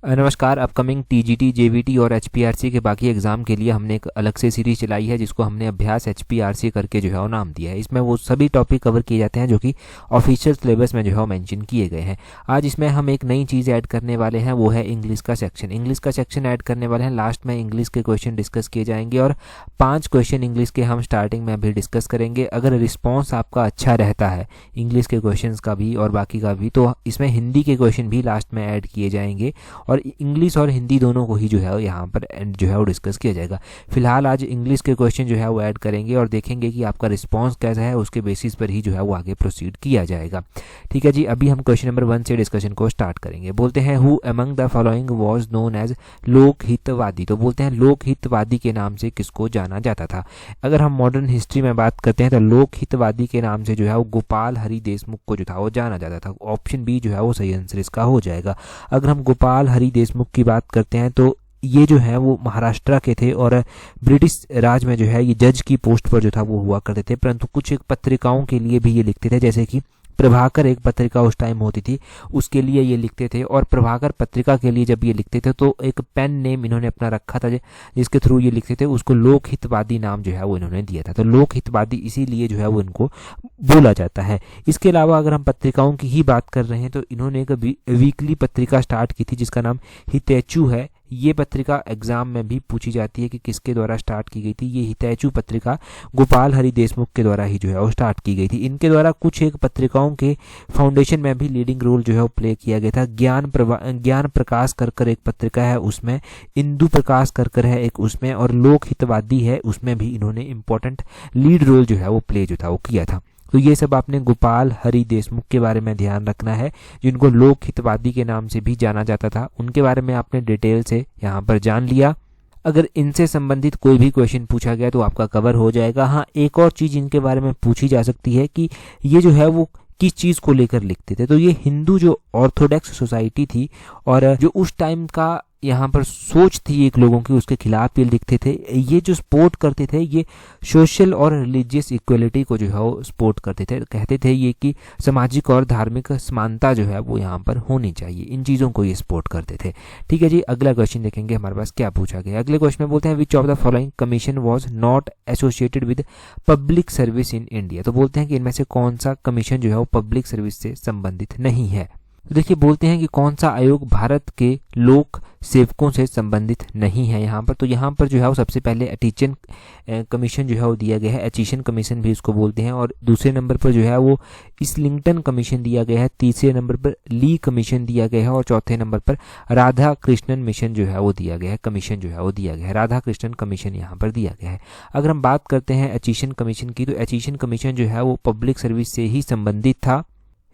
नमस्कार। Upcoming TGT, JVT और एचपीआरसी के बाकी एग्ज़ाम के लिए हमने एक अलग से सीरीज चलाई है जिसको हमने अभ्यास एचपीआरसी करके जो है वो नाम दिया है। इसमें वो सभी टॉपिक कवर किए जाते हैं जो कि ऑफिशियल सिलेबस में जो है वो मेंशन किए गए हैं। आज इसमें हम एक नई चीज़ ऐड करने वाले हैं, वो है इंग्लिश का सेक्शन। इंग्लिश का सेक्शन ऐड करने वाले हैं। लास्ट में इंग्लिश के क्वेश्चन डिस्कस किए जाएंगे और 5 क्वेश्चन इंग्लिश के हम स्टार्टिंग में अभी डिस्कस करेंगे। अगर रिस्पॉन्स आपका अच्छा रहता है इंग्लिश के क्वेश्चन का भी और बाकी का भी, तो इसमें हिंदी के क्वेश्चन भी लास्ट में ऐड किए जाएंगे और इंग्लिश और हिंदी दोनों को ही जो है यहाँ पर जो है वो डिस्कस किया जाएगा। फिलहाल आज इंग्लिश के क्वेश्चन जो है वो ऐड करेंगे और देखेंगे कि आपका रिस्पांस कैसा है, उसके बेसिस पर ही जो है वो आगे प्रोसीड किया जाएगा। ठीक है जी, अभी हम क्वेश्चन नंबर 1 से डिस्कशन को स्टार्ट करेंगे। बोलते हैं who among the following was known as Lokhitwadi. तो बोलते हैं लोकहितवादी के नाम से किसको जाना जाता था। अगर हम मॉडर्न हिस्ट्री में बात करते हैं तो लोकहितवादी के नाम से जो है वो गोपाल हरि देशमुख को जो था वो जाना जाता था। ऑप्शन बी जो है वो सही आंसर इसका हो जाएगा। अगर हम गोपाल हरि देशमुख की बात करते हैं तो ये जो है वो महाराष्ट्र के थे और ब्रिटिश राज में जो है ये जज की पोस्ट पर जो था वो हुआ करते थे, परंतु कुछ एक पत्रिकाओं के लिए भी ये लिखते थे, जैसे कि प्रभाकर एक पत्रिका उस टाइम होती थी उसके लिए ये लिखते थे। और प्रभाकर पत्रिका के लिए जब ये लिखते थे तो एक पेन नेम इन्होंने अपना रखा था जिसके थ्रू ये लिखते थे, उसको लोकहितवादी नाम जो है वो इन्होंने दिया था। तो लोकहितवादी इसीलिए जो है वो इनको बोला जाता है। इसके अलावा अगर हम पत्रिकाओं की ही बात कर रहे हैं तो इन्होंने एक वीकली पत्रिका स्टार्ट की थी जिसका नाम हितैषु है। ये पत्रिका एग्जाम में भी पूछी जाती है कि किसके द्वारा स्टार्ट की गई थी। ये हितैषु पत्रिका गोपाल हरि देशमुख के द्वारा ही जो है वो स्टार्ट की गई थी। इनके द्वारा कुछ एक पत्रिकाओं के फाउंडेशन में भी लीडिंग रोल जो है वो प्ले किया गया था। ज्ञान प्रकाश कर एक पत्रिका है उसमें, इंदु प्रकाश कर है एक उसमें, और लोकहितवादी है उसमें भी इन्होंने इंपॉर्टेंट लीड रोल जो है वो प्ले जो था वो किया था। तो ये सब आपने गोपाल हरि देशमुख के बारे में ध्यान रखना है, जिनको लोकहितवादी के नाम से भी जाना जाता था। उनके बारे में आपने डिटेल से यहाँ पर जान लिया। अगर इनसे संबंधित कोई भी क्वेश्चन पूछा गया तो आपका कवर हो जाएगा। हाँ, एक और चीज़ इनके बारे में पूछी जा सकती है कि ये जो है वो किस चीज़ को लेकर लिखते थे। तो ये हिंदू जो ऑर्थोडॉक्स सोसाइटी थी और जो उस टाइम का यहाँ पर सोच थी एक लोगों की, उसके खिलाफ ये लिखते थे। ये जो सपोर्ट करते थे ये सोशल और रिलीजियस इक्वलिटी को जो है वो सपोर्ट करते थे। कहते थे ये कि सामाजिक और धार्मिक समानता जो है वो यहाँ पर होनी चाहिए। इन चीज़ों को ये सपोर्ट करते थे। ठीक है जी, अगला क्वेश्चन देखेंगे हमारे पास क्या पूछा गया। अगले क्वेश्चन में बोलते हैं which of the following commission was not associated with public service in India. तो बोलते हैं कि इनमें से कौन सा कमीशन जो है वो पब्लिक सर्विस से संबंधित नहीं है। तो देखिए, बोलते हैं कि कौन सा आयोग भारत के लोक सेवकों से संबंधित नहीं है यहाँ पर। तो यहाँ पर जो है वो सबसे पहले एटिशन कमीशन जो है वो दिया गया है। एचिशन कमीशन भी इसको बोलते हैं। और दूसरे नंबर पर जो है वो इस्लिंगटन कमीशन दिया गया है। तीसरे नंबर पर ली कमीशन दिया गया है और चौथे नंबर पर राधा कृष्णन मिशन जो है वो दिया गया है। कमीशन जो है वो दिया गया है, राधा कृष्णन कमीशन यहाँ पर दिया गया है। अगर हम बात करते हैं एचिशन कमीशन की, तो एचिशन कमीशन जो है वो पब्लिक सर्विस से ही संबंधित था।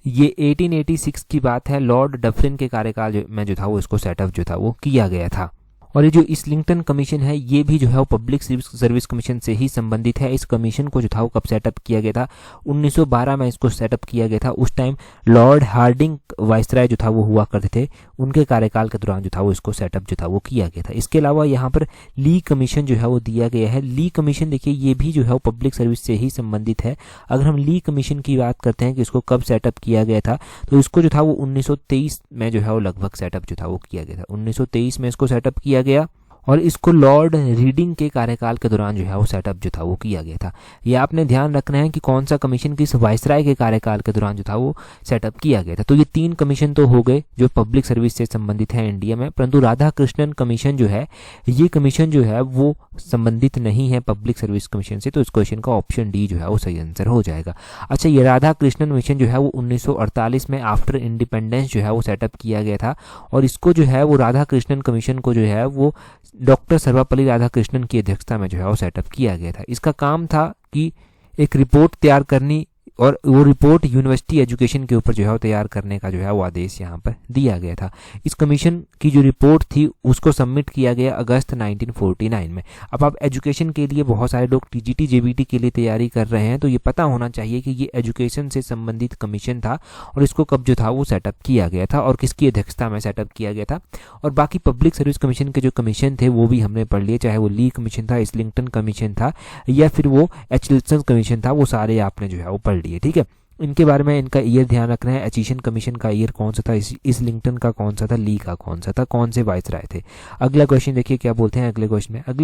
ये 1886 की बात है। लॉर्ड डफरिन के कार्यकाल में जो था वो इसको सेटअप जो था वो किया गया था। और ये जो इस्लिंगटन कमीशन है ये भी जो है वो पब्लिक सर्विस कमीशन से ही संबंधित है। इस कमीशन को जो था वो कब सेटअप किया गया था? 1912 में इसको सेटअप किया गया था। उस टाइम लॉर्ड हार्डिंग वाइसराय जो था वो हुआ करते थे, उनके कार्यकाल के दौरान जो था वो इसको सेटअप जो था वो किया गया था। इसके अलावा यहाँ पर ली कमीशन जो है वो दिया गया है। ली कमीशन देखिए ये भी जो है वो पब्लिक सर्विस से ही संबंधित है। अगर हम ली कमीशन की बात करते हैं कि इसको कब सेटअप किया गया था, तो इसको जो था वो 1923 में जो है वो लगभग सेटअप जो था वो किया गया था। 1923 में इसको सेटअप किया गया और इसको लॉर्ड रीडिंग के कार्यकाल के दौरान जो है वो सेटअप जो था वो किया गया था। ये आपने ध्यान रखना है कि कौन सा कमीशन किस वाइसराय के कार्यकाल के दौरान जो था वो सेटअप किया गया था। तो ये 3 कमीशन तो हो गए जो पब्लिक सर्विस से संबंधित है इंडिया में, परंतु राधा कृष्णन कमीशन जो है ये कमीशन जो है वो संबंधित नहीं है पब्लिक सर्विस कमीशन से। तो इस क्वेश्चन का ऑप्शन डी जो है वो सही आंसर हो जाएगा। अच्छा, ये राधा कृष्णन मिशन जो है वो 1948 में आफ्टर इंडिपेंडेंस जो है वो सेटअप किया गया था और इसको जो है वो राधा कृष्णन कमीशन को जो है वो डॉक्टर सर्वपल्ली राधाकृष्णन की अध्यक्षता में जो है वो सेटअप किया गया था। इसका काम था कि एक रिपोर्ट तैयार करनी और वो रिपोर्ट यूनिवर्सिटी एजुकेशन के ऊपर जो है वो तैयार करने का जो है वो आदेश यहाँ पर दिया गया था। इस कमीशन की जो रिपोर्ट थी उसको सबमिट किया गया अगस्त 1949 में। अब आप एजुकेशन के लिए बहुत सारे लोग टीजीटी जेबीटी के लिए तैयारी कर रहे हैं तो ये पता होना चाहिए कि ये एजुकेशन से संबंधित कमीशन था और इसको कब जो था वो सेटअप किया गया था और किसकी अध्यक्षता में सेटअप किया गया था। और बाकी पब्लिक सर्विस कमीशन के जो कमीशन थे वो भी हमने पढ़ लिए, चाहे वो ली कमीशन था, इस्लिंगटन कमीशन था या फिर वो एचलिसन कमीशन था, वो सारे आपने जो है वो पढ़ लिए। ठीक है, इनके बारे में इनका ईयर ध्यान रखना है। एचिशन कमीशन का ईयर कौन सा था, इस लिंकटन का कौन सा था, ली का कौन सा था, कौन से वाइसराय थे। अगला क्वेश्चन देखिए क्या बोलते हैं अगले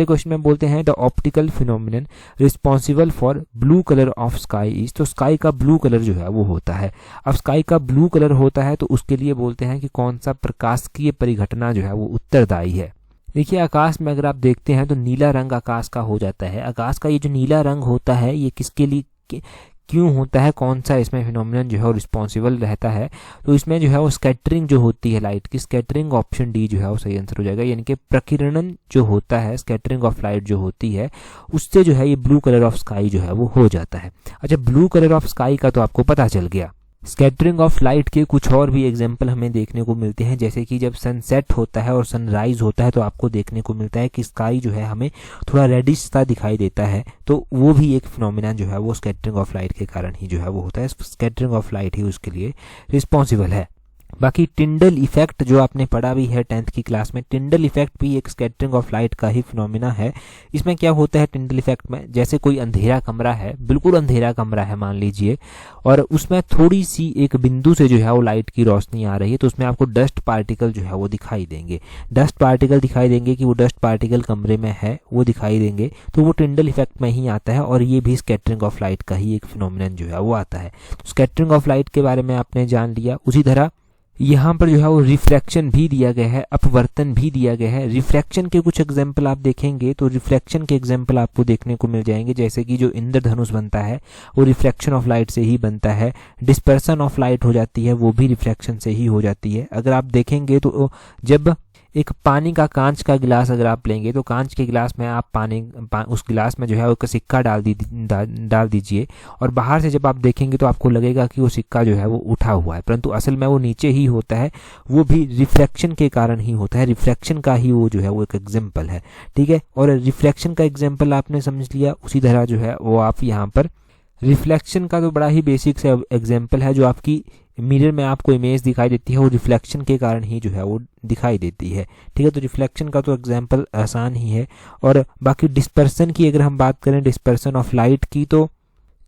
क्वेश्चन में बोलते हैं the optical phenomenon responsible for blue colour of sky is. तो स्काई का ब्लू कलर जो है वो होता है। अब स्काई का ब्लू कलर होता है तो उसके लिए बोलते हैं कि कौन सा प्रकाशिकीय परिघटना जो है वो उत्तरदायी है। देखिए आकाश में अगर आप देखते हैं तो नीला रंग आकाश का हो जाता है। आकाश का ये जो नीला रंग होता है ये किसके लिए क्यों होता है, कौन सा इसमें फिनोमिनन जो है वो रिस्पॉन्सिबल रहता है। तो इसमें जो है वो स्कैटरिंग जो होती है लाइट की, स्कैटरिंग ऑप्शन डी जो है वो सही आंसर हो जाएगा। यानी कि प्रकीर्णन जो होता है, स्कैटरिंग ऑफ लाइट जो होती है, उससे जो है ये ब्लू कलर ऑफ स्काई जो है वो हो जाता है। अच्छा, ब्लू कलर ऑफ स्काई का तो आपको पता चल गया। स्कैटरिंग ऑफ लाइट के कुछ और भी एग्जाम्पल हमें देखने को मिलते हैं, जैसे कि जब सनसेट होता है और सनराइज होता है तो आपको देखने को मिलता है कि स्काई जो है हमें थोड़ा रेडिश सा दिखाई देता है। तो वो भी एक फिनोमिना जो है वो स्कैटरिंग ऑफ लाइट के कारण ही जो है वो होता है। स्कैटरिंग ऑफ लाइट ही उसके लिए रिस्पॉन्सिबल है। बाकी टिंडल इफेक्ट जो आपने पढ़ा भी है 10th की क्लास में, टिंडल इफेक्ट भी एक स्कैटरिंग ऑफ लाइट का ही फिनोमिना है। इसमें क्या होता है टिंडल इफेक्ट में, जैसे कोई अंधेरा कमरा है, बिल्कुल अंधेरा कमरा है मान लीजिए, और उसमें थोड़ी सी एक बिंदु से जो है वो लाइट की रोशनी आ रही है, तो उसमें आपको डस्ट पार्टिकल जो है वो दिखाई देंगे। डस्ट पार्टिकल दिखाई देंगे कि वो डस्ट पार्टिकल कमरे में है, वो दिखाई देंगे, तो वो टिंडल इफेक्ट में ही आता है और ये भी स्कैटरिंग ऑफ लाइट का ही एक फिनोमिनन जो है वो आता है। तो स्कैटरिंग ऑफ लाइट के बारे में आपने जान लिया। उसी तरह यहाँ पर जो है वो रिफ्रैक्शन भी दिया गया है, अपवर्तन भी दिया गया है। रिफ्रैक्शन के कुछ एग्जाम्पल आप देखेंगे तो रिफ्रैक्शन के एग्जाम्पल आपको देखने को मिल जाएंगे, जैसे कि जो इंद्रधनुष बनता है वो रिफ्रैक्शन ऑफ लाइट से ही बनता है। डिस्पर्सन ऑफ लाइट हो जाती है, वो भी रिफ्रैक्शन से ही हो जाती है। अगर आप देखेंगे तो जब एक पानी का कांच का गिलास अगर आप लेंगे तो कांच के गिलास में आप उस गिलास में जो है एक सिक्का डाल दीजिए, और बाहर से जब आप देखेंगे तो आपको लगेगा कि वो सिक्का जो है वो उठा हुआ है, परंतु असल में वो नीचे ही होता है। वो भी रिफ्रैक्शन के कारण ही होता है। रिफ्रैक्शन का ही वो जो है वो एक एग्जाम्पल है, ठीक है। और रिफ्रैक्शन का एग्जाम्पल आपने समझ लिया। उसी तरह जो है वो आप यहाँ पर रिफ्लेक्शन का तो बड़ा ही बेसिक से एग्जाम्पल है, जो आपकी मिरर में आपको इमेज दिखाई देती है वो रिफ्लेक्शन के कारण ही जो है वो दिखाई देती है, ठीक है। तो रिफ्लेक्शन का तो एग्जाम्पल आसान ही है। और बाकी डिस्पर्सन की अगर हम बात करें, डिस्पर्सन ऑफ लाइट की, तो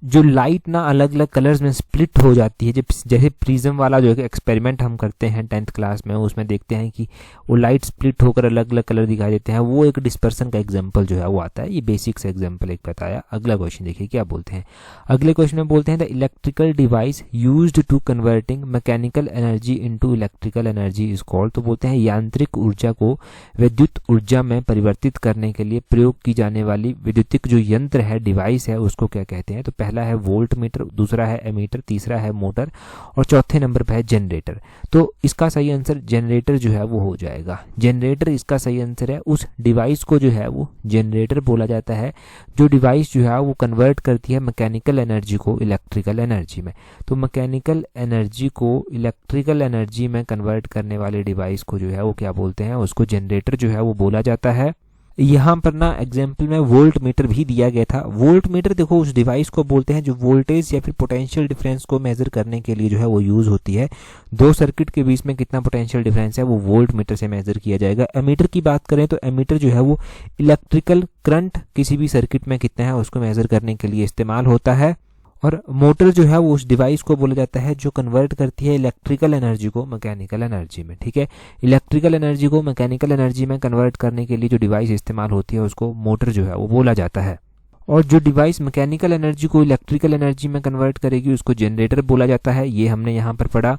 जो लाइट ना अलग अलग कलर्स में स्प्लिट हो जाती है, जैसे प्रिज्म वाला जो एक्सपेरिमेंट हम करते हैं 10th क्लास में, उसमें देखते हैं कि वो लाइट स्प्लिट होकर अलग अलग कलर दिखाई देते हैं, वो एक डिस्पर्सन का एग्जांपल जो है वो आता है। ये बेसिक से एग्जांपल एक बताया। अगला क्वेश्चन देखिए क्या बोलते हैं। अगले क्वेश्चन में बोलते हैं the electrical device used to converting mechanical energy into electrical energy is called. तो बोलते हैं यांत्रिक ऊर्जा को विद्युत ऊर्जा में परिवर्तित करने के लिए प्रयोग की जाने वाली विद्युतिक जो यंत्र है, डिवाइस है, उसको क्या कहते हैं। तो पहला है वोल्ट मीटर, दूसरा है एमीटर, तीसरा है मोटर, और चौथे नंबर पे है जनरेटर। तो इसका सही आंसर जनरेटर जो है वो हो जाएगा। जनरेटर इसका सही आंसर है। उस डिवाइस को जो है वो जनरेटर बोला जाता है, जो डिवाइस जो है वो कन्वर्ट करती है मैकेनिकल एनर्जी को इलेक्ट्रिकल एनर्जी में। तो मैकेनिकल एनर्जी को इलेक्ट्रिकल एनर्जी में कन्वर्ट करने वाले डिवाइस को जो है वो क्या बोलते हैं, उसको जनरेटर जो है वो बोला जाता है। यहाँ पर ना एग्जाम्पल में वोल्ट मीटर भी दिया गया था। वोल्ट मीटर देखो उस डिवाइस को बोलते हैं जो वोल्टेज या फिर पोटेंशियल डिफरेंस को मेजर करने के लिए जो है वो यूज होती है। दो सर्किट के बीच में कितना पोटेंशियल डिफरेंस है वो वोल्ट मीटर से मेजर किया जाएगा। एमीटर की बात करें तो एमीटर जो है वो इलेक्ट्रिकल करंट किसी भी सर्किट में कितना है उसको मेजर करने के लिए इस्तेमाल होता है। और मोटर जो है वो उस डिवाइस को बोला जाता है जो कन्वर्ट करती है इलेक्ट्रिकल एनर्जी को मैकेनिकल एनर्जी में, ठीक है। इलेक्ट्रिकल एनर्जी को मैकेनिकल एनर्जी में कन्वर्ट करने के लिए जो डिवाइस इस्तेमाल होती है उसको मोटर जो है वो बोला जाता है। और जो डिवाइस मैकेनिकल एनर्जी को इलेक्ट्रिकल एनर्जी में कन्वर्ट करेगी उसको जनरेटर बोला जाता है। ये हमने यहाँ पर पढ़ा।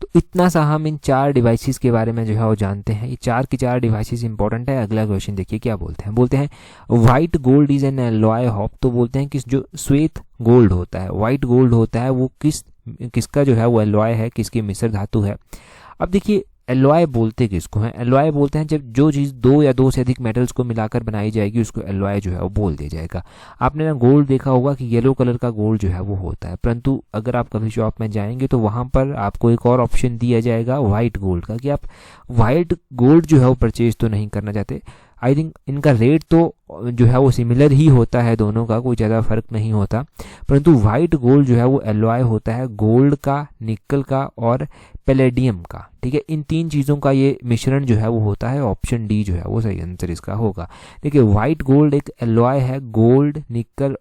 तो इतना सा हम इन चार डिवाइसेस के बारे में जो है वो जानते हैं। ये चार की चार डिवाइसेस इंपॉर्टेंट है। अगला क्वेश्चन देखिए क्या बोलते हैं। बोलते हैं white gold is an alloy of. तो बोलते हैं कि जो श्वेत गोल्ड होता है, व्हाइट गोल्ड होता है, वो किसका जो है वो एलॉय है, किसकी मिश्र धातु है। अब देखिए एलॉय बोलते किसको हैं। एलॉय बोलते हैं जब जो चीज़ दो या दो से अधिक मेटल्स को मिलाकर बनाई जाएगी उसको एलॉय जो है वो बोल दिया जाएगा। आपने ना गोल्ड देखा होगा कि येलो कलर का गोल्ड जो है वो होता है, परंतु अगर आप कभी शॉप में जाएंगे तो वहाँ पर आपको एक और ऑप्शन दिया जाएगा व्हाइट गोल्ड का, कि आप व्हाइट गोल्ड जो है वो परचेज तो नहीं करना चाहते। आई थिंक इनका रेट तो जो है वो सिमिलर ही होता है, दोनों का कोई ज़्यादा फर्क नहीं होता, परंतु वाइट गोल्ड जो है वो एलॉय होता है गोल्ड का, निकल का और पैलेडियम का। ठीक है, इन तीन चीज़ों का ये मिश्रण जो है वो होता है। ऑप्शन डी जो है वो सही आंसर इसका होगा। देखिए वाइट गोल्ड एक एलॉय है गोल्ड, निकल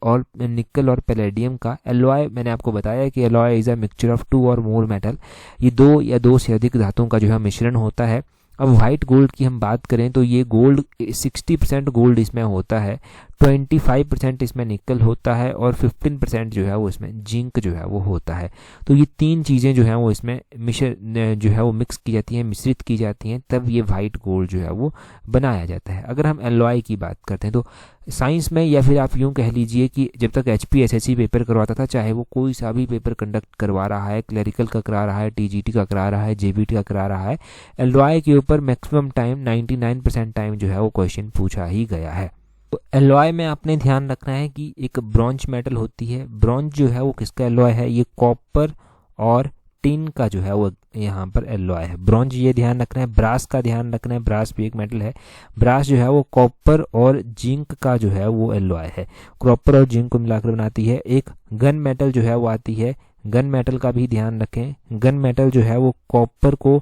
और पैलेडियम का। एलॉय मैंने आपको बताया कि alloy is a mixture of 2 और मोर मेटल, ये 2 या 2 से अधिक धातुओं का जो है मिश्रण होता है। अब वाइट गोल्ड की हम बात करें तो ये गोल्ड 60% गोल्ड इसमें होता है, 25% इसमें निकल होता है और 15% जो है वो इसमें जिंक जो है वो होता है। तो ये तीन चीज़ें जो है वो इसमें जो है वो मिक्स की जाती हैं, मिश्रित की जाती हैं, तब ये वाइट गोल्ड जो है वो बनाया जाता है। अगर हम एलॉय की बात करते हैं तो साइंस में, या फिर आप यूँ कह लीजिए कि जब तक HPSSC पेपर करवाता था, चाहे वो कोई सा भी पेपर कंडक्ट करवा रहा है, क्लरिकल का करा रहा है, TGT का करा रहा है, JBT का करा रहा है, एलॉय के ऊपर मैक्सिमम टाइम 99% टाइम जो है वो क्वेश्चन पूछा ही गया है। तो एलॉय में आपने ध्यान रखना है कि एक ब्रॉन्ज मेटल होती है। ब्रॉन्ज जो है वो किसका एलॉय है? ये कॉपर और टिन का जो है वो यहाँ पर एलॉय है। ब्रॉन्ज ये ध्यान रखना है। ब्रास का ध्यान रखना है, ब्रास भी एक मेटल है। ब्रास जो है वो कॉपर और जिंक का जो है वो एलॉय है, कॉपर और जिंक को मिलाकर बनाती है। एक गन मेटल जो है वो आती है, गन मेटल का भी ध्यान रखें। गन मेटल जो है वो कॉपर को,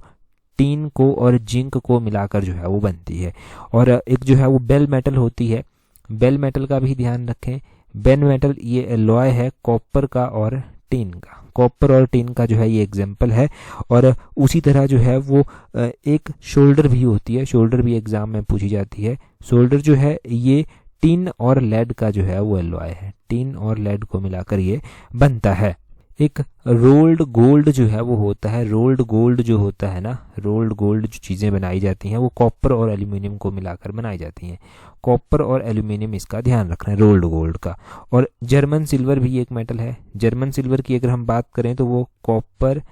टीन को और जिंक को मिलाकर जो है वो बनती है। और एक जो है वो बेल मेटल होती है, बेल मेटल का भी ध्यान रखें। बेल मेटल ये एलॉय है कॉपर का और टिन का, कॉपर और टिन का जो है ये एग्जाम्पल है। और उसी तरह जो है वो एक शोल्डर भी होती है, शोल्डर भी एग्जाम में पूछी जाती है। शोल्डर जो है ये टिन और लेड का जो है वो एलॉय है, टिन और लेड को मिलाकर ये बनता है। एक रोल्ड गोल्ड जो है वो होता है, रोल्ड गोल्ड जो होता है ना, रोल्ड गोल्ड जो चीज़ें बनाई जाती हैं वो कॉपर और एल्यूमिनियम को मिलाकर बनाई जाती हैं। कॉपर और एल्यूमिनियम इसका ध्यान रखना है रोल्ड गोल्ड का। और जर्मन सिल्वर भी एक मेटल है। जर्मन सिल्वर की अगर हम बात करें तो वो कॉपर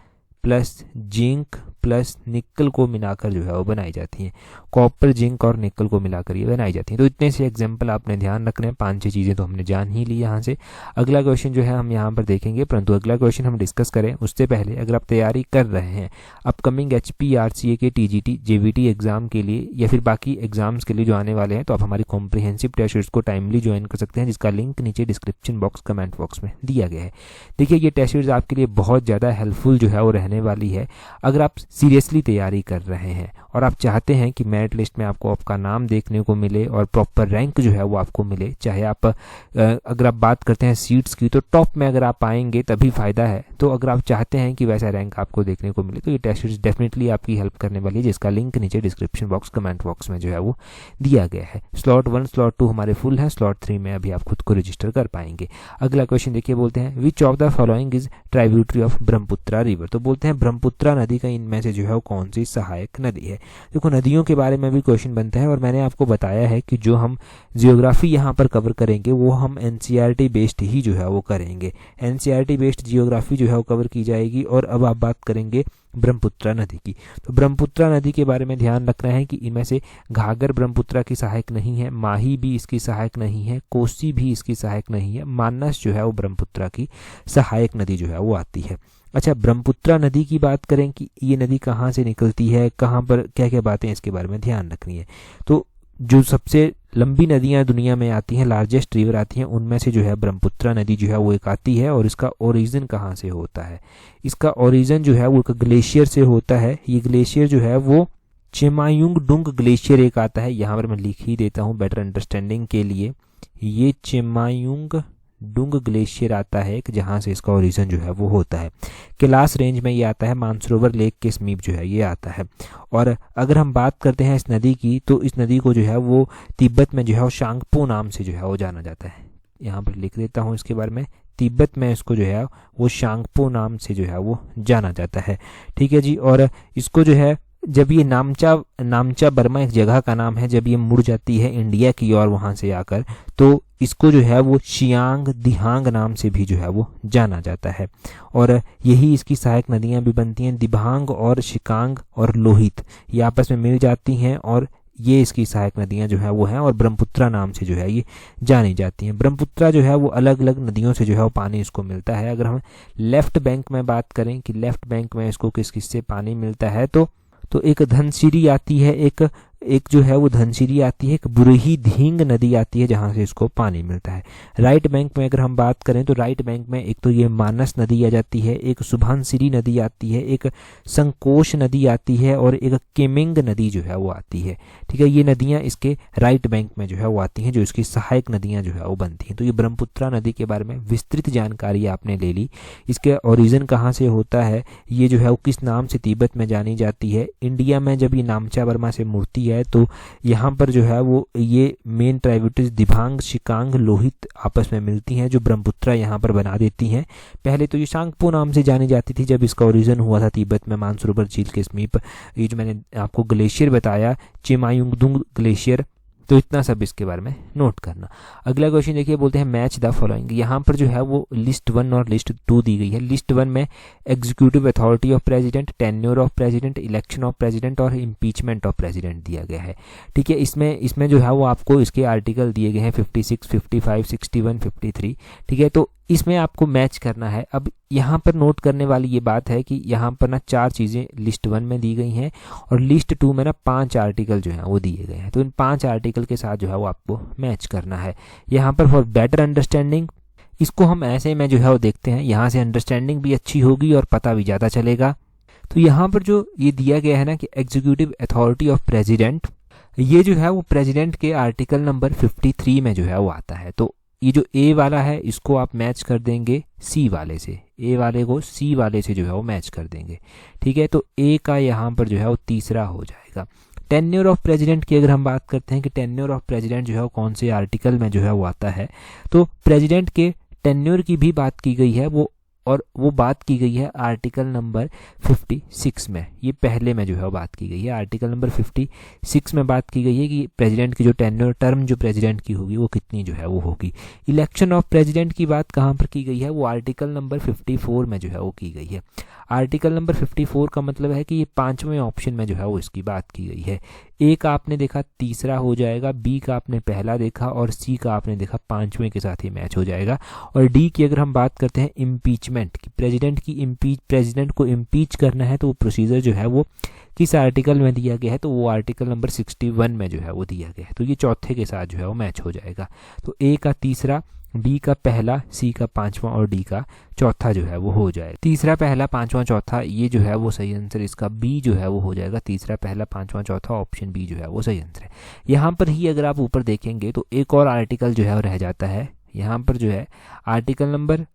प्लस जिंक प्लस निकल को मिलाकर जो है वो बनाई जाती हैं। कॉपर, जिंक और निकल को मिलाकर ये बनाई जाती हैं। तो इतने से एग्जाम्पल आपने ध्यान रखने हैं। 5-6 चीज़ें तो हमने जान ही ली यहाँ से। अगला क्वेश्चन जो है हम यहाँ पर देखेंगे, परंतु अगला क्वेश्चन हम डिस्कस करें उससे पहले अगर आप तैयारी कर रहे हैं अपकमिंग HPRCA के TGT JBT एग्जाम के लिए या फिर बाकी एग्जाम्स के लिए जो आने वाले हैं, तो आप हमारी कॉम्प्रिहेंसिव टेस्ट सीरीज को टाइमली ज्वाइन कर सकते हैं, जिसका लिंक नीचे डिस्क्रिप्शन बॉक्स, कमेंट बॉक्स में दिया गया है। देखिए ये टेस्ट सीरीज आपके लिए बहुत ज़्यादा हेल्पफुल जो है वो रहने वाली है। अगर आप सीरियसली तैयारी कर रहे हैं और आप चाहते हैं कि मेरिट लिस्ट में आपको आपका नाम देखने को मिले और प्रॉपर रैंक जो है वो आपको मिले, चाहे आप अगर आप बात करते हैं सीट्स की तो टॉप में अगर आप आएंगे तभी फ़ायदा है। तो अगर आप चाहते हैं कि वैसा रैंक आपको देखने को मिले तो ये टेस्ट सीरीज डेफिनेटली आपकी हेल्प करने वाली है, जिसका लिंक नीचे डिस्क्रिप्शन बॉक्स, कमेंट बॉक्स में जो है वो दिया गया है। स्लॉट 1 स्लॉट 2 हमारे फुल है, स्लॉट 3 में अभी आप खुद को रजिस्टर कर पाएंगे। अगला क्वेश्चन देखिए, बोलते हैं which of the following is tributary of Brahmaputra river. तो बोलते हैं ब्रह्मपुत्रा नदी का इनमें से जो है वो कौन सी सहायक नदी है। देखो नदियों के बारे में भी क्वेश्चन बनता है और मैंने आपको बताया है कि जो हम जियोग्राफी यहाँ पर कवर करेंगे वो हम NCERT बेस्ड ही जो है वो करेंगे। NCERT बेस्ड जियोग्राफी जो है वो कवर की जाएगी। और अब आप बात करेंगे ब्रह्मपुत्रा नदी की। तो ब्रह्मपुत्रा नदी के बारे में ध्यान रखना है कि इनमें से घाघर ब्रह्मपुत्रा की सहायक नहीं है, माही भी इसकी सहायक नहीं है, कोसी भी इसकी सहायक नहीं है, मानस जो है वो ब्रह्मपुत्रा की सहायक नदी जो है वो आती है। अच्छा, ब्रह्मपुत्रा नदी की बात करें कि ये नदी कहाँ से निकलती है, कहाँ पर क्या क्या बातें इसके बारे में ध्यान रखनी है। तो जो सबसे लंबी नदियाँ दुनिया में आती हैं, लार्जेस्ट रिवर आती हैं, उनमें से जो है ब्रह्मपुत्रा नदी जो है वो एक आती है। और इसका ओरिजिन कहाँ से होता है? इसका ओरिजिन जो है वो एक ग्लेशियर से होता है। ये ग्लेशियर जो है वो चेमायुंगडुंग ग्लेशियर एक आता है, यहाँ पर मैं लिख ही देता हूँ बेटर अंडरस्टैंडिंग के लिए। ये चेमायुंगडुंग ग्लेशियर आता है जहाँ से इसका ओरिजिन जो है वो होता है। कैलाश रेंज में ये आता है, मानसरोवर लेक के समीप जो है ये आता है। और अगर हम बात करते हैं इस नदी की, तो इस नदी को जो है वो तिब्बत में जो है वो शांगपो नाम से जो है वो जाना जाता है। यहाँ पर लिख देता हूँ इसके बारे में, तिब्बत में इसको जो है वो शांगपो नाम से जो है वो जाना जाता है। ठीक है जी। और इसको जो है जब ये नामचा बर्मा एक जगह का नाम है, जब ये मुड़ जाती है इंडिया की ओर वहाँ से आकर, तो इसको जो है वो शियांग दिहांग नाम से भी जो है वो जाना जाता है। और यही इसकी सहायक नदियाँ भी बनती हैं। दिबांग और शिकांग और लोहित ये आपस में मिल जाती हैं और ये इसकी सहायक नदियाँ जो है वो हैं और ब्रह्मपुत्रा नाम से जो है ये जानी जाती हैं। ब्रह्मपुत्रा जो है वो अलग अलग नदियों से जो है वो पानी इसको मिलता है। अगर हम लेफ्ट बैंक में बात करें कि लेफ्ट बैंक में इसको किस किस से पानी मिलता है, तो एक धनसिरी आती है, एक एक जो है वो धनसिरी आती है, एक बुरही-ढींग नदी आती है जहाँ से इसको पानी मिलता है। राइट बैंक में अगर हम बात करें तो राइट बैंक में एक तो ये मानस नदी आ जाती है, एक सुबनसिरी नदी आती है, एक संकोश नदी आती है और एक केमेंग नदी जो है वो आती है। ठीक है, ये नदियाँ इसके राइट बैंक में जो है वो आती हैं, जो इसकी सहायक नदियाँ जो है वो बनती हैं। तो ये ब्रह्मपुत्रा नदी के बारे में विस्तृत जानकारी आपने ले ली। इसके ओरिजिन कहाँ से होता है, ये जो है वो किस नाम से तिब्बत में जानी जाती है। इंडिया में जब ये नामचा वर्मा से मूर्ति है तो यहाँ पर जो है वो ये मेन ट्राइब्यूटरीज दिबांग, शिकांग, लोहित आपस में मिलती हैं जो ब्रह्मपुत्रा यहाँ पर बना देती हैं। पहले तो ये शांगपो नाम से जानी जाती थी जब इसका ओरिजिन हुआ था तिब्बत में मानसरोवर झील के समीप। ये जो मैंने आपको ग्लेशियर बताया चिमायुंगदुंग ग्लेशियर, तो इतना सब इसके बारे में नोट करना। अगला क्वेश्चन देखिए, बोलते हैं मैच द फॉलोइंग। यहाँ पर जो है वो लिस्ट 1 और लिस्ट 2 दी गई है। लिस्ट 1 में executive authority of president, tenure of president, election of president और इम्पीचमेंट ऑफ प्रेसिडेंट दिया गया है। ठीक है, इसमें जो है वो आपको इसके आर्टिकल दिए गए हैं 56, 55, 61, 53। ठीक है, तो इसमें आपको मैच करना है। अब यहाँ पर नोट करने वाली ये बात है कि यहाँ पर ना 4 चीज़ें लिस्ट 1 में दी गई हैं और लिस्ट 2 में ना 5 आर्टिकल जो हैं वो दिए गए हैं। तो इन 5 आर्टिकल के साथ जो है वो आपको मैच करना है। यहाँ पर फॉर बेटर अंडरस्टैंडिंग, इसको हम ऐसे में जो है वो देखते हैं, यहाँ से अंडरस्टैंडिंग भी अच्छी होगी और पता भी ज़्यादा चलेगा। तो यहाँ पर जो ये दिया गया है ना कि एग्जीक्यूटिव अथॉरिटी ऑफ प्रेसिडेंट, ये जो है वो प्रेसिडेंट के आर्टिकल नंबर 53 में जो है वो आता है। तो ये जो ए वाला है इसको आप मैच कर देंगे सी वाले से, ए वाले को सी वाले से जो है वो मैच कर देंगे। ठीक है, तो ए का यहाँ पर जो है वो तीसरा हो जाएगा। टेन्योर ऑफ प्रेसिडेंट की अगर हम बात करते हैं कि टेन्योर ऑफ प्रेसिडेंट जो है वो कौन से आर्टिकल में जो है वो आता है, तो प्रेसिडेंट के टेन्योर की भी बात की गई है वो बात की गई है आर्टिकल नंबर 56 में। ये पहले में जो है वो बात की गई है, आर्टिकल नंबर 56 में बात की गई है कि प्रेसिडेंट की जो टेन्योर टर्म जो प्रेसिडेंट की होगी वो कितनी जो है वो होगी। इलेक्शन ऑफ प्रेसिडेंट की बात कहाँ पर की गई है, वो आर्टिकल नंबर 54 में जो है वो की गई है। आर्टिकल नंबर 54 का मतलब है कि ये 5वें ऑप्शन में जो है वो इसकी बात की गई है। ए का आपने देखा तीसरा हो जाएगा, बी का आपने पहला देखा और सी का आपने देखा 5वें के साथ ही मैच हो जाएगा। और डी की अगर हम बात करते हैं इम्पीचमेंट की, प्रेसिडेंट को इम्पीच करना है तो वो प्रोसीजर जो है वो किस आर्टिकल में दिया गया है, तो वो आर्टिकल नंबर 61 में जो है वो दिया गया है। तो ये चौथे के साथ जो है वो मैच हो जाएगा। तो ए का तीसरा, बी का पहला, सी का 5वां और डी का चौथा जो है वो हो जाएगा। तीसरा, पहला, 5वां, चौथा, ये जो है वो सही आंसर इसका बी जो है वो हो जाएगा। तीसरा, पहला, 5वां, चौथा, ऑप्शन बी जो है वो सही आंसर है। यहाँ पर ही अगर आप ऊपर देखेंगे तो एक और आर्टिकल जो है वो रह जाता है। यहाँ पर जो है आर्टिकल नंबर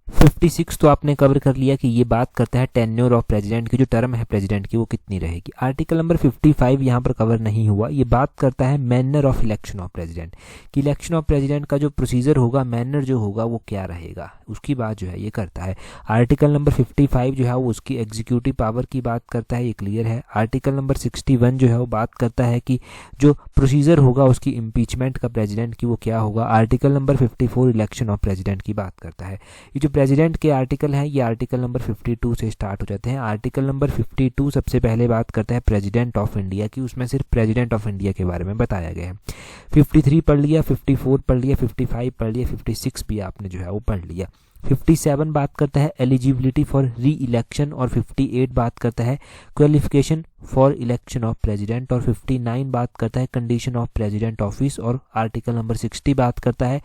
56 तो आपने कवर कर लिया कि ये बात करता है टेन्योर ऑफ प्रेसिडेंट की, जो टर्म है प्रेसिडेंट की वो कितनी रहेगी। आर्टिकल नंबर 55 यहाँ पर कवर नहीं हुआ, ये बात करता है manner of election of president कि इलेक्शन ऑफ प्रेसिडेंट का जो प्रोसीजर होगा, मैनर जो होगा वो क्या रहेगा, उसकी बात जो है ये करता है। आर्टिकल नंबर 55 जो है वो उसकी एग्जीक्यूटिव पावर की बात करता है, ये क्लियर है। आर्टिकल नंबर 61 जो है वो बात करता है कि जो प्रोसीजर होगा उसकी इम्पीचमेंट का प्रेसिडेंट की वो क्या होगा। Article number 54 election of president की बात करता है। ये जो प्रेसिडेंट के आर्टिकल हैं ये आर्टिकल नंबर 52 से स्टार्ट हो जाते हैं। आर्टिकल नंबर 52 सबसे पहले बात करता है प्रेसिडेंट ऑफ इंडिया की, उसमें सिर्फ प्रेसिडेंट ऑफ इंडिया के बारे में बताया गया है। 53 पढ़ लिया, 54 पढ़ लिया, 55 पढ़ लिया, 56 भी आपने जो है वो पढ़ लिया। 57 बात करता है एलिजिबिलिटी फॉर री इलेक्शन और 58 बात करता है qualification for election of president और 59 बात करता है कंडीशन ऑफ प्रेसिडेंट ऑफिस और आर्टिकल नंबर 60 बात करता है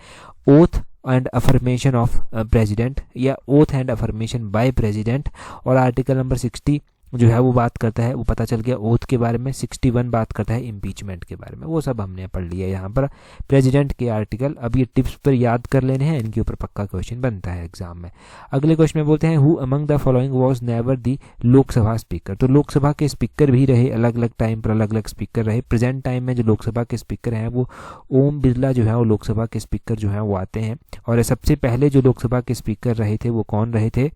oath and affirmation of president या oath and affirmation by president और आर्टिकल नंबर 60 जो है वो बात करता है, वो पता चल गया ओथ के बारे में। 61 बात करता है इम्पीचमेंट के बारे में। वो सब हमने पढ़ लिया यहाँ पर प्रेसिडेंट के आर्टिकल। अब ये टिप्स पर याद कर लेने हैं, इनके ऊपर पक्का क्वेश्चन बनता है एग्जाम में। अगले क्वेश्चन में बोलते हैं who among the following was never the Lok Sabha speaker. तो लोकसभा के स्पीकर भी रहे, अलग अलग टाइम पर अलग अलग स्पीकर रहे। प्रेजेंट टाइम में जो लोकसभा के स्पीकर हैं वो ओम बिरला जो है वो लोकसभा के स्पीकर जो है वो आते हैं। और सबसे पहले जो लोकसभा के स्पीकर रहे थे वो कौन रहे थे,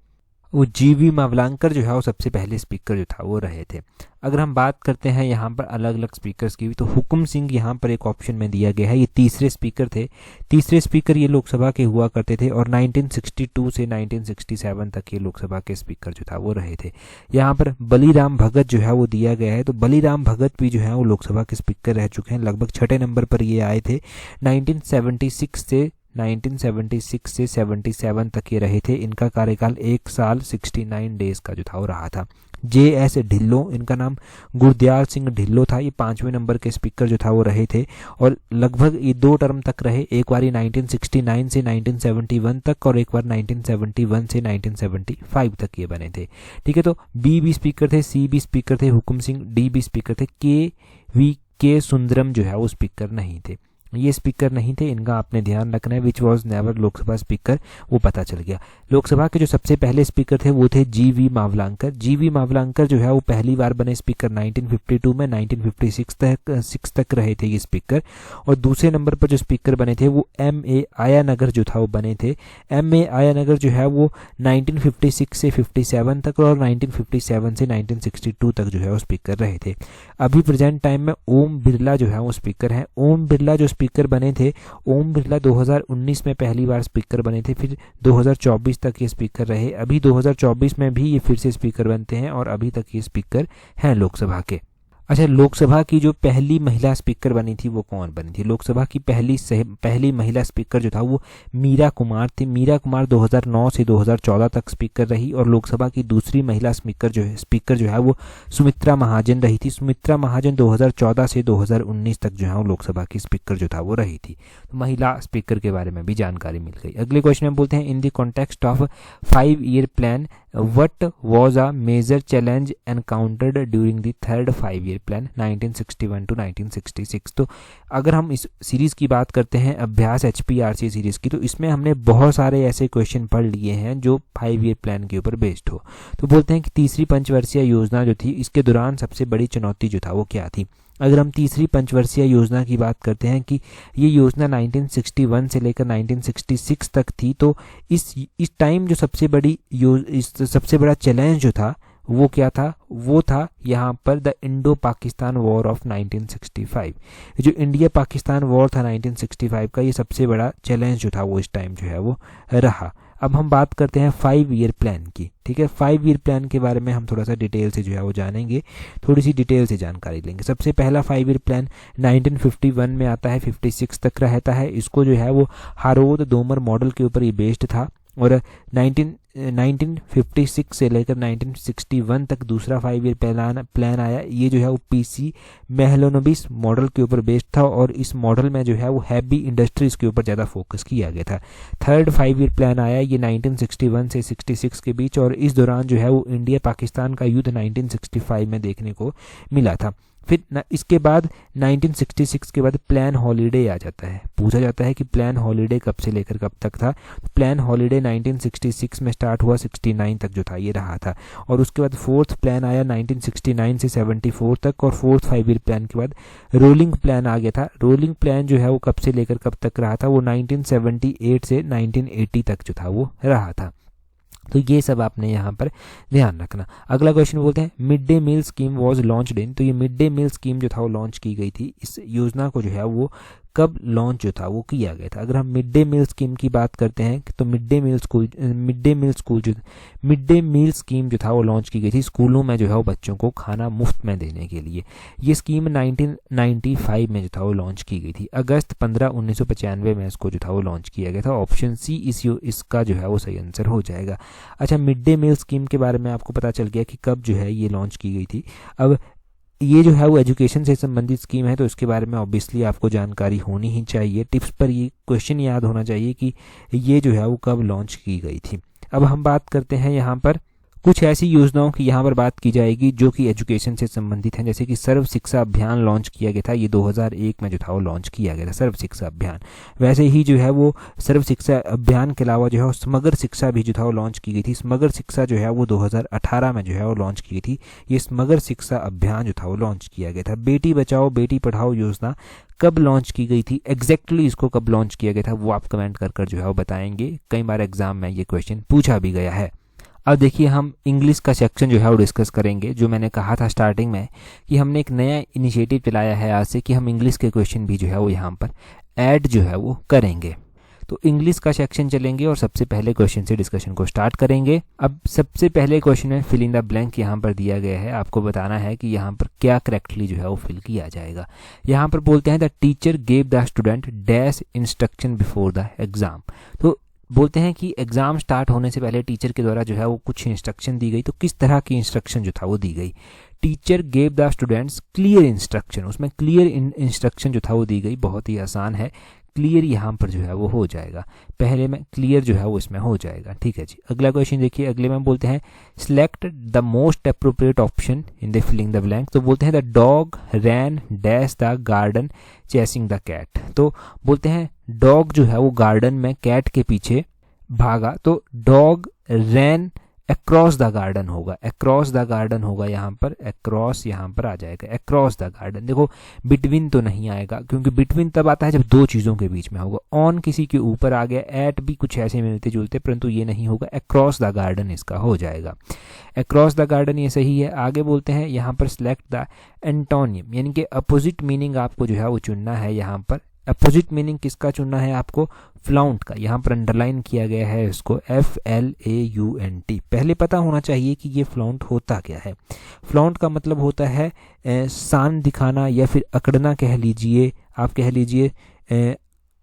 वो जीवी मावलांकर जो है वो सबसे पहले स्पीकर जो था वो रहे थे। अगर हम बात करते हैं यहाँ पर अलग अलग स्पीकर्स की भी, तो हुकुम सिंह यहाँ पर एक ऑप्शन में दिया गया है, ये तीसरे स्पीकर थे। तीसरे स्पीकर ये लोकसभा के हुआ करते थे और 1962 से 1967 तक ये लोकसभा के स्पीकर जो था वो रहे थे। यहाँ पर बलीराम भगत जो है वो दिया गया है, तो बलीराम भगत भी जो है वो लोकसभा के स्पीकर रह चुके हैं। लगभग 6ठे नंबर पर ये आए थे। 1976 से 77 तक ये रहे थे। इनका कार्यकाल 1 साल 69 डेज का जो था वो रहा था। JS ढिल्लों, इनका नाम गुरदयाल सिंह ढिल्लों था। ये 5वें नंबर के स्पीकर जो था वो रहे थे और लगभग ये 2 टर्म तक रहे, एक बार 1969 से 1971 तक और एक बार 1971 से 1975 तक ये बने थे। ठीक है, तो B भी स्पीकर थे, C भी स्पीकर थे हुकुम सिंह, D भी स्पीकर थे, K सुंदरम जो है वो स्पीकर नहीं थे। ये स्पीकर नहीं थे, इनका आपने ध्यान रखना है। Which was never Lok Sabha speaker, वो पता चल गया। लोकसभा के जो सबसे पहले स्पीकर थे वो थे GV मावलांकर। GV मावलांकर जो है वो पहली बार बने स्पीकर 1952 में, 1956 तक रहे थे ये स्पीकर। और दूसरे नंबर पर जो स्पीकर बने थे वो MA आयानगर जो था वो बने थे। MA आयानगर जो है वो 1956 से 57 तक और 1957 से 1962 तक जो है वो स्पीकर रहे थे। अभी प्रेजेंट टाइम में ओम बिरला जो है वो स्पीकर हैं। ओम बिरला जो स्पीकर बने थे, ओम बिरला 2019 में पहली बार स्पीकर बने थे, फिर 2024 तक ये स्पीकर रहे। अभी 2024 में भी ये फिर से स्पीकर बनते हैं और अभी तक ये स्पीकर हैं लोकसभा के। अच्छा, लोकसभा की जो पहली महिला स्पीकर बनी थी वो कौन बनी थी? लोकसभा की पहली महिला स्पीकर जो था वो मीरा कुमार थी। मीरा कुमार 2009 से 2014 तक स्पीकर रही और लोकसभा की दूसरी महिला स्पीकर जो है वो सुमित्रा महाजन रही थी। सुमित्रा महाजन 2014 से 2019 तक जो है वो लोकसभा की स्पीकर जो था वो रही थी। तो महिला स्पीकर के बारे में भी जानकारी मिल गई। अगले क्वेश्चन में बोलते हैं, in the context of 5-year plan what was a major challenge encountered during the third 5-year plan 1961 to 1966। तो अगर हम इस सीरीज़ की बात करते हैं अभ्यास HPRC सीरीज़ की, तो इसमें हमने बहुत सारे ऐसे क्वेश्चन पढ़ लिए हैं जो 5-year प्लान के ऊपर बेस्ड हो। तो बोलते हैं कि तीसरी पंचवर्षीय योजना जो थी, इसके दौरान सबसे बड़ी चुनौती जो था वो क्या थी? अगर हम तीसरी पंचवर्षीय योजना की बात करते हैं कि ये योजना 1961 से लेकर 1966 तक थी, तो इस टाइम जो सबसे बड़ा चैलेंज जो था वो क्या था? वो था यहाँ पर the Indo Pakistan war of 1965। जो इंडिया पाकिस्तान वॉर था 1965 का, ये सबसे बड़ा चैलेंज जो था वो इस टाइम जो है वो रहा। अब हम बात करते हैं 5-year प्लान की। ठीक है, 5-year प्लान के बारे में हम थोड़ा सा डिटेल से जो है वो जानेंगे, थोड़ी सी डिटेल से जानकारी लेंगे। सबसे पहला 5-year प्लान 1951 में आता है, 56 तक रहता है। इसको जो है वो हारोद दोमर मॉडल के ऊपर ये बेस्ड था और 1956 से लेकर 1961 तक दूसरा 5-year प्लान आया। ये जो है वो PC मेहलोनोबिस मॉडल के ऊपर बेस्ड था और इस मॉडल में जो है वो हैवी इंडस्ट्रीज के ऊपर ज़्यादा फोकस किया गया था। थर्ड 5-year प्लान आया, ये 1961 से 66 के बीच और इस दौरान जो है वो इंडिया पाकिस्तान का युद्ध 1965 में देखने को मिला था। फिर इसके बाद 1966 के बाद प्लान हॉलीडे आ जाता है। पूछा जाता है कि प्लान हॉलीडे कब से लेकर कब तक था? प्लान हॉलीडे 1966 में स्टार्ट हुआ, 69 तक जो था ये रहा था। और उसके बाद फोर्थ प्लान आया 1969 से 74 तक और फोर्थ 5-year प्लान के बाद रोलिंग प्लान आ गया था। रोलिंग प्लान जो है वो कब से लेकर कब तक रहा था? वो 1978 से 1980 तक जो था वो रहा था। तो ये सब आपने यहाँ पर ध्यान रखना। अगला क्वेश्चन बोलते हैं, mid day meal scheme was launched in. तो ये मिड डे मील स्कीम जो था वो लॉन्च की गई थी। इस योजना को जो है वो कब लॉन्च जो था वो किया गया था? अगर हम मिड डे मील स्कीम की बात करते हैं तो मिड डे मील स्कीम जो था वो लॉन्च की गई थी स्कूलों में जो है वो बच्चों को खाना मुफ्त में देने के लिए। ये स्कीम 1995 में जो था वो लॉन्च की गई थी। अगस्त 15 1995 में इसको जो था वो लॉन्च किया गया था। ऑप्शन सी इसका जो है वो सही आंसर हो जाएगा। अच्छा, मिड डे मील स्कीम के बारे में आपको पता चल गया कि कब जो है ये लॉन्च की गई थी। अब ये जो है वो एजुकेशन से संबंधित स्कीम है तो इसके बारे में ऑब्वियसली आपको जानकारी होनी ही चाहिए। टिप्स पर ये क्वेश्चन याद होना चाहिए कि ये जो है वो कब लॉन्च की गई थी। अब हम बात करते हैं यहाँ पर कुछ ऐसी योजनाओं की यहाँ पर बात की जाएगी जो कि एजुकेशन से संबंधित हैं। जैसे कि सर्व शिक्षा अभियान लॉन्च किया गया था, ये 2001 में जो था वो लॉन्च किया गया था सर्व शिक्षा अभियान। वैसे ही जो है वो सर्व शिक्षा अभियान के अलावा जो है समग्र शिक्षा भी जो था वो लॉन्च की गई थी। समग्र शिक्षा जो है वो 2018 में जो है वो लॉन्च की गई थी। ये समग्र शिक्षा अभियान जो था वो लॉन्च किया गया था। बेटी बचाओ बेटी पढ़ाओ योजना कब लॉन्च की गई थी? एग्जैक्टली इसको कब लॉन्च किया गया था वो आप कमेंट कर जो है वो बताएंगे। कई बार एग्जाम में ये क्वेश्चन पूछा भी गया है। अब देखिए, हम इंग्लिश का सेक्शन जो है वो डिस्कस करेंगे। जो मैंने कहा था स्टार्टिंग में कि हमने एक नया इनिशिएटिव चलाया है आज से कि हम इंग्लिश के क्वेश्चन भी जो है वो यहाँ पर ऐड जो है वो करेंगे। तो इंग्लिश का सेक्शन चलेंगे और सबसे पहले क्वेश्चन से डिस्कशन को स्टार्ट करेंगे। अब सबसे पहले क्वेश्चन में फिल इन द ब्लैंक यहाँ पर दिया गया है। आपको बताना है कि यहाँ पर क्या करेक्टली जो है वो फिल किया जाएगा। यहाँ पर बोलते हैं the teacher gave the student dash instruction before the exam. तो बोलते हैं कि एग्ज़ाम स्टार्ट होने से पहले टीचर के द्वारा जो है वो कुछ इंस्ट्रक्शन दी गई। तो किस तरह की इंस्ट्रक्शन जो था वो दी गई? Teacher gave the students clear instruction, उसमें क्लियर इंस्ट्रक्शन जो था वो दी गई। बहुत ही आसान है, क्लियर यहाँ पर जो है वो हो जाएगा, पहले में क्लियर जो है वो इसमें हो जाएगा। ठीक है जी, अगला क्वेश्चन देखिए। अगले में बोलते हैं select the most appropriate option in the filling the blank. तो बोलते हैं the dog ran dash the garden chasing the cat. तो बोलते हैं डॉग जो है वो गार्डन में कैट के पीछे भागा। तो dog ran across the garden होगा, अक्रॉस द गार्डन होगा यहाँ पर, अक्रॉस यहाँ पर आ जाएगा, अक्रॉस द गार्डन। देखो बिटवीन तो नहीं आएगा, क्योंकि बिटवीन तब आता है जब दो चीज़ों के बीच में होगा। ऑन किसी के ऊपर आ गया, एट भी कुछ ऐसे मिलते जुलते, परंतु ये नहीं होगा, अक्रॉस द गार्डन इसका हो जाएगा। अक्रॉस द गार्डन ये सही है। आगे बोलते हैं यहाँ पर सिलेक्ट द एंटोनियम, यानी कि अपोजिट मीनिंग आपको जो है वो चुनना है। यहाँ पर अपोजिट मीनिंग किसका चुनना है आपको? फ्लॉन्ट का। यहाँ पर अंडरलाइन किया गया है इसको, FLAUNT। पहले पता होना चाहिए कि ये फ्लॉन्ट होता क्या है। फ्लॉन्ट का मतलब होता है शान दिखाना, या फिर अकड़ना कह लीजिए, आप कह लीजिए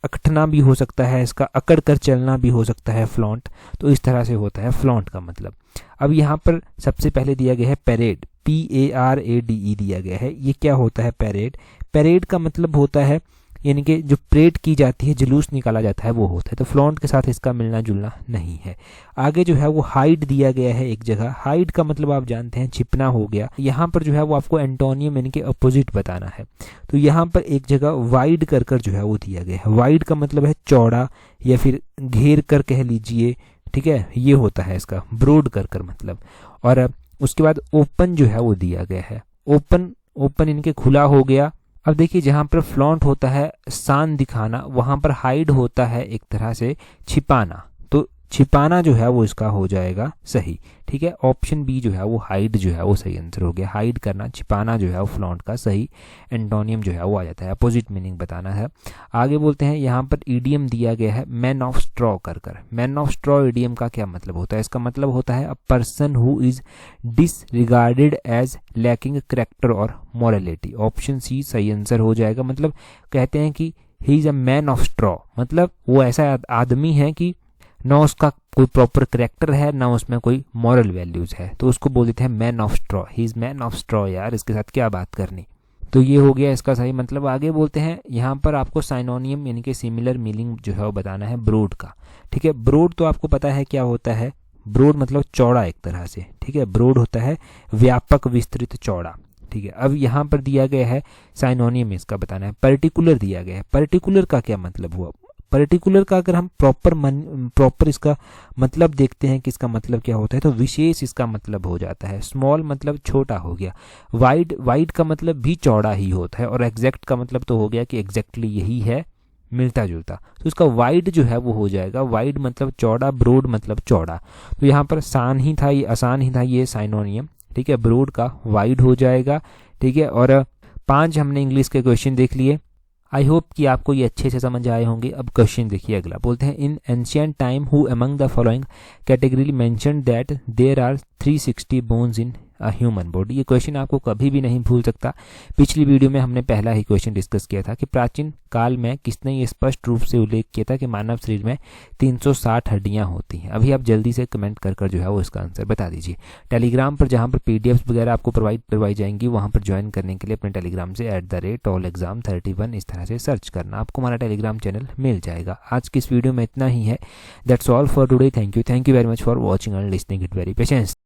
अकटना भी हो सकता है, इसका अकड़ कर चलना भी हो सकता है फ्लॉन्ट। तो इस तरह से होता है फ्लॉन्ट का मतलब। अब यहाँ पर सबसे पहले दिया गया है पैरेड, PARADE दिया गया है। ये क्या होता है पैरेड? पैरेड का मतलब होता है यानी कि जो परेड की जाती है, जुलूस निकाला जाता है, वो होता है। तो फ्लॉन्ट के साथ इसका मिलना जुलना नहीं है। आगे जो है वो हाइड दिया गया है एक जगह। हाइड का मतलब आप जानते हैं छिपना हो गया। यहाँ पर जो है वो आपको एंटोनियम यानी कि अपोजिट बताना है। तो यहाँ पर एक जगह वाइड कर कर जो है वो दिया गया है। वाइड का मतलब है चौड़ा, या फिर घेर कर कह लीजिए। ठीक है, ये होता है इसका ब्रॉड कर कर मतलब। और उसके बाद ओपन जो है वो दिया गया है। ओपन, ओपन इनके खुला हो गया। अब देखिए जहाँ पर फ्लॉन्ट होता है शान दिखाना, वहाँ पर हाइड होता है एक तरह से छिपाना। तो छिपाना जो है वो इसका हो जाएगा सही। ठीक है, ऑप्शन बी जो है वो हाइड जो है वो सही आंसर हो गया। हाइड करना, छिपाना जो है वो फ्लॉन्ट का सही एंटोनियम जो है वो आ जाता है। अपोजिट मीनिंग बताना है। आगे बोलते हैं यहाँ पर ईडियम दिया गया है मैन ऑफ स्ट्रॉ कर कर। मैन ऑफ स्ट्रॉ ईडियम का क्या मतलब होता है? इसका मतलब होता है a person who is disregarded as lacking character और मोरलिटी। ऑप्शन सी सही आंसर हो जाएगा। मतलब कहते हैं कि he is a man of straw, मतलब वो ऐसा आदमी है कि ना उसका कोई प्रॉपर करेक्टर है, ना उसमें कोई मॉरल वैल्यूज है, तो उसको बोल देते हैं man of straw. He is man of straw. यार इसके साथ क्या बात करनी। तो ये हो गया इसका सही मतलब। आगे बोलते हैं यहाँ पर आपको साइनोनियम यानी कि सिमिलर मीनिंग जो है वो बताना है ब्रॉड का। ठीक है, ब्रॉड तो आपको पता है क्या होता है। ब्रॉड मतलब चौड़ा एक तरह से। ठीक है, ब्रॉड होता है व्यापक, विस्तृत, चौड़ा। ठीक है, अब यहाँ पर दिया गया है साइनोनियम इसका बताना है। पर्टिकुलर दिया गया है। पर्टिकुलर का क्या मतलब हुआ? पर्टिकुलर का अगर हम प्रॉपर इसका मतलब देखते हैं कि इसका मतलब क्या होता है, तो विशेष इसका मतलब हो जाता है। स्मॉल मतलब छोटा हो गया। वाइड, वाइड का मतलब भी चौड़ा ही होता है। और एग्जैक्ट का मतलब तो हो गया कि एग्जैक्टली यही है, मिलता जुलता। तो इसका वाइड जो है वो हो जाएगा। वाइड मतलब चौड़ा, ब्रॉड मतलब चौड़ा। तो यहाँ पर आसान ही था, ये आसान ही था ये साइनोनियम। ठीक है, ब्रॉड का वाइड हो जाएगा। ठीक है, और 5 हमने इंग्लिश के क्वेश्चन देख लिए। आई होप कि आपको ये अच्छे से समझ आए होंगे। अब क्वेश्चन देखिए अगला। बोलते हैं in ancient time who among the following category mention that there are 360 bones in a human body. ये क्वेश्चन आपको कभी भी नहीं भूल सकता। पिछली वीडियो में हमने पहला ही क्वेश्चन डिस्कस किया था कि प्राचीन काल में किसने ये स्पष्ट रूप से उल्लेख किया था कि मानव शरीर में 360 हड्डियां होती हैं। अभी आप जल्दी से कमेंट कर कर जो है वो इसका आंसर बता दीजिए। टेलीग्राम पर जहां पर पीडीएफ वगैरह आपको प्रोवाइड करवाई जाएंगी, वहां पर ज्वाइन करने के लिए अपने टेलीग्राम से @allexam31 इस तरह से सर्च करना, आपको हमारा टेलीग्राम चैनल मिल जाएगा। आज की इस वीडियो में इतना ही है। That's all for today. Thank you very much for watching and listening it very patience.